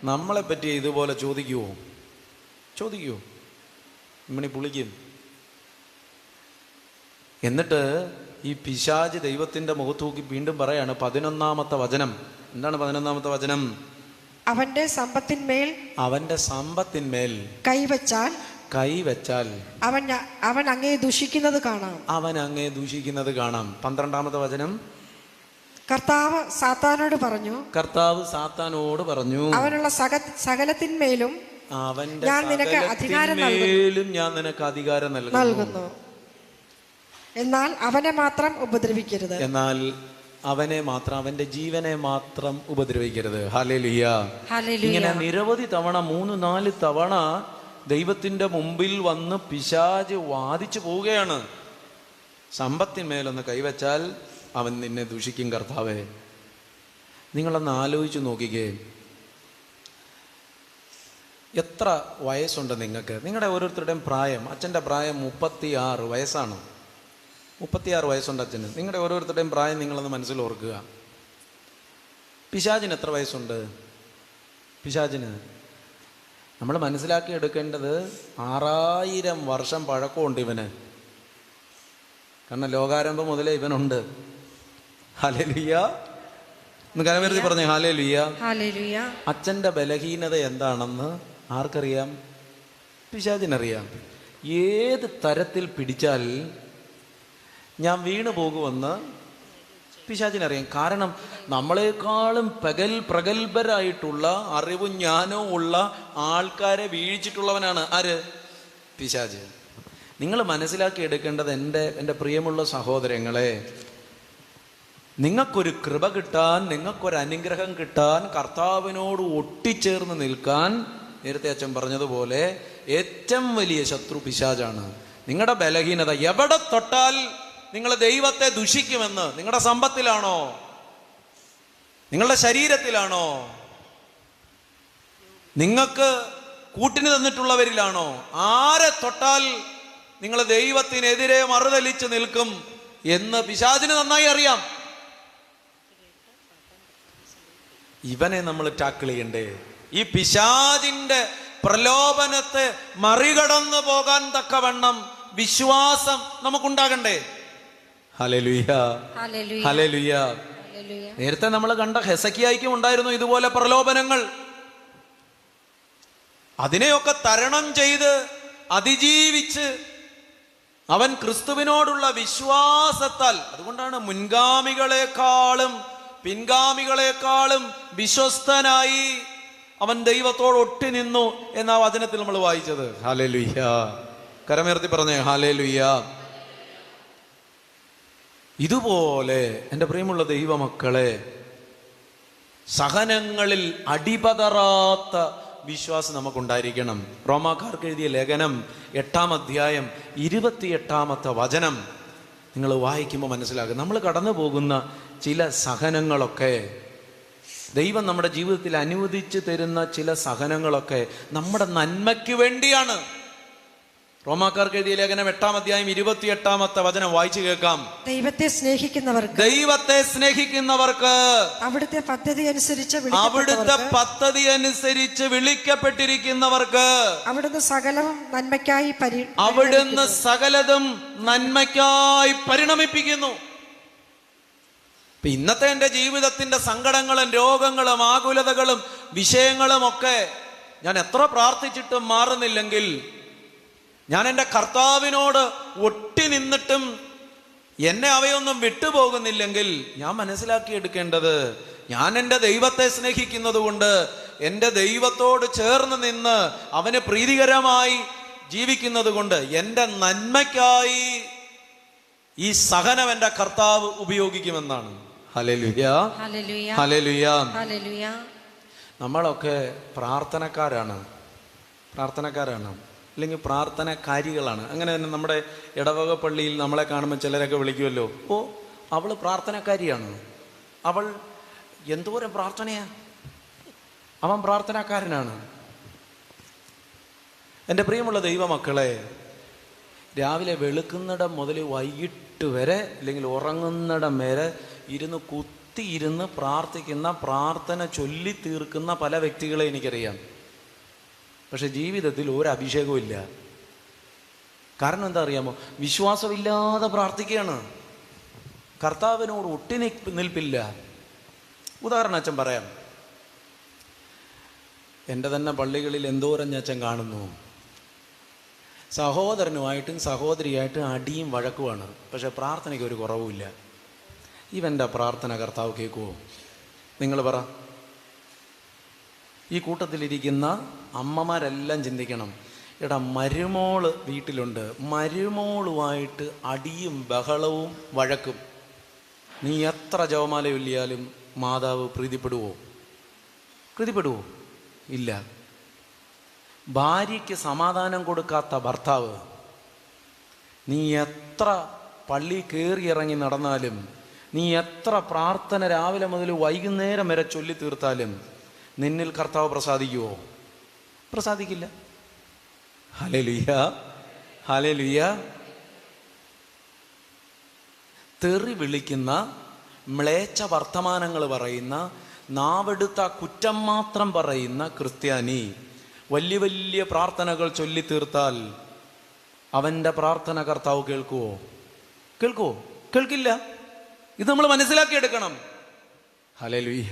നമ്മളെപ്പറ്റി ഇതുപോലെ ചോദിക്കുമോ? ഇമ്മണി പുളിക്കും. എന്നിട്ട് ഈ പിശാച് ദൈവത്തിൻ്റെ മുഖത്ത് നോക്കി വീണ്ടും പറയാണ് 11-ാമത്തെ വചനം. എന്താണ് 11-ാമത്തെ വചനം? അവന്റെ സമ്പത്തിന്മേൽ കൈവച്ചാൽ അവൻ അങ്ങേ ദുഷിക്കുന്നത് കാണാം. 12-ാമത്തെ വചനം. കർത്താവ് സാത്താനോട് പറഞ്ഞു അവനുള്ള സകലത്തിന്മേലും ഞാൻ നിനക്ക് അധികാരം നൽകുന്നു. എന്നാൽ അവനെ മാത്രം ഉപദ്രവിക്കരുത്. അവന്റെ ജീവനെ മാത്രം ഉപദ്രവിക്കരുത്. ഹല്ലേലൂയ. ഇങ്ങനെ നിരവധി തവണ 3-4 തവണ ദൈവത്തിന്റെ മുമ്പിൽ വന്ന് പിശാച് വാദിച്ചു പോവുകയാണ്. സമ്പത്തിന്മേലൊന്ന് കൈവച്ചാൽ അവൻ നിന്നെ ദുഷിക്കും കർത്താവേ. നിങ്ങളൊന്ന് ആലോചിച്ച് നോക്കിക്കേ, എത്ര വയസ്സുണ്ട് നിങ്ങൾക്ക്? നിങ്ങളുടെ ഓരോരുത്തരുടെയും പ്രായം, അച്ഛൻ്റെ പ്രായം 36 വയസ്സാണ്. 36 വയസ്സുണ്ട് അച്ഛന്. നിങ്ങളുടെ ഓരോരുത്തരുടെയും പ്രായം നിങ്ങളൊന്ന് മനസ്സിൽ ഓർക്കുക. പിശാചിന് എത്ര വയസ്സുണ്ട്? പിശാചിന് നമ്മൾ മനസ്സിലാക്കി എടുക്കേണ്ടത് 6000 വർഷം പഴക്കമുണ്ട് ഇവന്. കാരണം ലോകാരംഭം മുതലേ ഇവനുണ്ട്. ഹല്ലേലൂയ. ഒന്ന് കരമേർത്തി പറഞ്ഞേ ഹല്ലേലൂയ. അച്ഛൻ്റെ ബലഹീനത എന്താണെന്ന് ആർക്കറിയാം? പിശാചിനറിയാം. ഏത് തരത്തിൽ പിടിച്ചാൽ ഞാൻ വീണു പോകുമെന്ന് പിശാചിനറിയാം. കാരണം നമ്മളെക്കാളും പ്രഗത്ഭരായിട്ടുള്ള അറിവും ജ്ഞാനവും ഉള്ള ആൾക്കാരെ വീഴ്ചിട്ടുള്ളവനാണ് ആര്? പിശാച്. നിങ്ങൾ മനസ്സിലാക്കി എടുക്കേണ്ടത്, എൻ്റെ പ്രിയമുള്ള സഹോദരങ്ങളെ, നിങ്ങൾക്കൊരു കൃപ കിട്ടാൻ, നിങ്ങൾക്കൊരു അനുഗ്രഹം കിട്ടാൻ, കർത്താവിനോട് ഒട്ടിച്ചേർന്ന് നിൽക്കാൻ, നേരത്തെ അച്ഛൻ പറഞ്ഞതുപോലെ ഏറ്റവും വലിയ ശത്രു പിശാചാണ്. നിങ്ങളുടെ ബലഹീനത എവിടെ തൊട്ടാൽ നിങ്ങൾ ദൈവത്തെ ദുഷിക്കുമെന്ന്, നിങ്ങളുടെ സമ്പത്തിലാണോ, നിങ്ങളുടെ ശരീരത്തിലാണോ, നിങ്ങൾക്ക് കൂട്ടിന് തന്നിട്ടുള്ളവരിലാണോ, ആരെ തൊട്ടാൽ നിങ്ങൾ ദൈവത്തിനെതിരെ മറുതലിച്ച് നിൽക്കും എന്ന് പിശാചിന് നന്നായി അറിയാം. ഇവനെ നമ്മൾ ടാക്കിൾ ചെയ്യണ്ടേ? ഈ പിശാചിന്റെ പ്രലോഭനത്തെ മറികടന്നു പോകാൻ തക്കവണ്ണം വിശ്വാസം നമുക്കുണ്ടാകണ്ടേ? Hallelujah, hallelujah. നേരത്തെ നമ്മൾ കണ്ട ഹെസക്കിയായ്ക്കും ഉണ്ടായിരുന്നു ഇതുപോലെ പ്രലോഭനങ്ങൾ. അതിനെയൊക്കെ തരണം ചെയ്ത് അതിജീവിച്ച് അവൻ ക്രിസ്തുവിനോടുള്ള വിശ്വാസത്താൽ, അതുകൊണ്ടാണ് മുൻഗാമികളെക്കാളും പിൻഗാമികളെക്കാളും വിശ്വസ്തനായി അവൻ ദൈവത്തോട് ഒട്ടി നിന്നു എന്ന വചനത്തിൽ നമ്മൾ വായിച്ചത്. ഹല്ലേലൂയ. കരമുയർത്തി പറഞ്ഞേ ഹല്ലേലൂയ. ഇതുപോലെ എൻ്റെ പ്രിയമുള്ള ദൈവമക്കളെ, സഹനങ്ങളിൽ അടിപതറാത്ത വിശ്വാസം നമുക്കുണ്ടായിരിക്കണം. റോമാക്കാർക്ക് എഴുതിയ ലേഖനം 8-ാം അധ്യായം 28-ാമത്തെ വചനം നിങ്ങൾ വായിക്കുമ്പോൾ മനസ്സിലാകും. നമ്മൾ കടന്നു പോകുന്ന ചില സഹനങ്ങളൊക്കെ, ദൈവം നമ്മുടെ ജീവിതത്തിൽ അനുവദിച്ചു തരുന്ന ചില സഹനങ്ങളൊക്കെ നമ്മുടെ നന്മയ്ക്ക് വേണ്ടിയാണ്. റോമാക്കാർക്ക് എഴുതിയ ലേഖനം 8-ാം അധ്യായം 28-ാമത്തെ വചനം വായിച്ചു കേൾക്കാം. ദൈവത്തെ സ്നേഹിക്കുന്നവർക്ക് അവിടുത്തെ പദ്ധതി അനുസരിച്ച് വിളിക്കപ്പെട്ടിരിക്കുന്നവർക്ക് അവിടുന്ന് സകലതും നന്മയ്ക്കായി പരിണമിപ്പിക്കുന്നു. ഇന്നത്തെ എൻ്റെ ജീവിതത്തിന്റെ സങ്കടങ്ങളും രോഗങ്ങളും ആകുലതകളും വിഷയങ്ങളും ഒക്കെ ഞാൻ എത്ര പ്രാർത്ഥിച്ചിട്ടും മാറുന്നില്ലെങ്കിൽ, ഞാൻ എൻ്റെ കർത്താവിനോട് ഒട്ടി നിന്നിട്ടും എന്നെ അവയൊന്നും വിട്ടുപോകുന്നില്ലെങ്കിൽ, ഞാൻ മനസ്സിലാക്കിയെടുക്കേണ്ടത്, ഞാൻ എൻ്റെ ദൈവത്തെ സ്നേഹിക്കുന്നത് കൊണ്ട്, എൻ്റെ ദൈവത്തോട് ചേർന്ന് നിന്ന് അവന് പ്രീതികരമായി ജീവിക്കുന്നത് കൊണ്ട്, എൻ്റെ നന്മയ്ക്കായി ഈ സഹനം എൻ്റെ കർത്താവ് ഉപയോഗിക്കുമെന്നാണ്. Hallelujah, hallelujah, hallelujah. നമ്മളൊക്കെ പ്രാർത്ഥനക്കാരാണ്, അല്ലെങ്കിൽ പ്രാർത്ഥനക്കാരികളാണ്. അങ്ങനെ തന്നെ നമ്മുടെ ഇടവക പള്ളിയിൽ നമ്മളെ കാണുമ്പോൾ ചിലരൊക്കെ വിളിക്കുമല്ലോ, ഓ അവൾ പ്രാർത്ഥനക്കാരിയാണ്, അവൾ എന്തോരം പ്രാർത്ഥനയാ, അവൻ പ്രാർത്ഥനക്കാരനാണ്. എൻ്റെ പ്രിയമുള്ള ദൈവമക്കളെ, രാവിലെ വെളുക്കുന്നിടം മുതൽ വൈകിട്ട് വരെ, അല്ലെങ്കിൽ ഉറങ്ങുന്നിടം വരെ ഇരുന്ന് കുത്തിയിരുന്ന് പ്രാർത്ഥിക്കുന്ന, പ്രാർത്ഥന ചൊല്ലി തീർക്കുന്ന പല വ്യക്തികളെ എനിക്കറിയാം. പക്ഷെ ജീവിതത്തിൽ ഒരു അഭിഷേകവും ഇല്ല. കാരണം എന്താ അറിയാമോ? വിശ്വാസമില്ലാതെ പ്രാർത്ഥിക്കുകയാണ്. കർത്താവിനോട് ഒട്ടി നിൽപ്പില്ല. ഉദാഹരണം അച്ഛൻ പറയാം. എൻ്റെ തന്നെ പള്ളികളിൽ എന്തോരം അച്ഛൻ കാണുന്നു. സഹോദരനുമായിട്ടും സഹോദരിയായിട്ടും അടിയും വഴക്കുമാണ്. പക്ഷെ പ്രാർത്ഥനയ്ക്ക് ഒരു കുറവുമില്ല. ഇവൻ്റെ പ്രാർത്ഥന കർത്താവ് കേൾക്കുമോ? നിങ്ങൾ പറ. ഈ കൂട്ടത്തിലിരിക്കുന്ന അമ്മമാരെല്ലാം ചിന്തിക്കണം, എടാ മരുമോള് വീട്ടിലുണ്ട്, മരുമോളുമായിട്ട് അടിയും ബഹളവും വഴക്കും. നീ എത്ര ജപമാല ചൊല്ലിയാലും മാതാവ് പ്രീതിപ്പെടുവോ? പ്രീതിപ്പെടുവോ? ഇല്ല. ഭാര്യയ്ക്ക് സമാധാനം കൊടുക്കാത്ത ഭർത്താവ്, നീ എത്ര പള്ളി കയറി ഇറങ്ങി നടന്നാലും, നീ എത്ര പ്രാർത്ഥന രാവിലെ മുതൽ വൈകുന്നേരം വരെ ചൊല്ലി തീർത്താലും നിന്നിൽ കർത്താവ് പ്രസാദിക്കുവോ? പ്രസാദിക്കില്ല. Hallelujah, hallelujah. തെറി വിളിക്കുന്ന, മ്ലേച്ഛ വർത്തമാനങ്ങൾ പറയുന്ന, നാവെടുത്ത കുറ്റം മാത്രം പറയുന്ന ക്രിസ്ത്യാനി വലിയ വലിയ പ്രാർത്ഥനകൾ ചൊല്ലി തീർത്താൽ അവൻ്റെ പ്രാർത്ഥന കർത്താവ് കേൾക്കുവോ? കേൾക്കുവോ? കേൾക്കില്ല. ഇത് നമ്മൾ മനസ്സിലാക്കിയെടുക്കണം. ഹല്ലേലൂയ.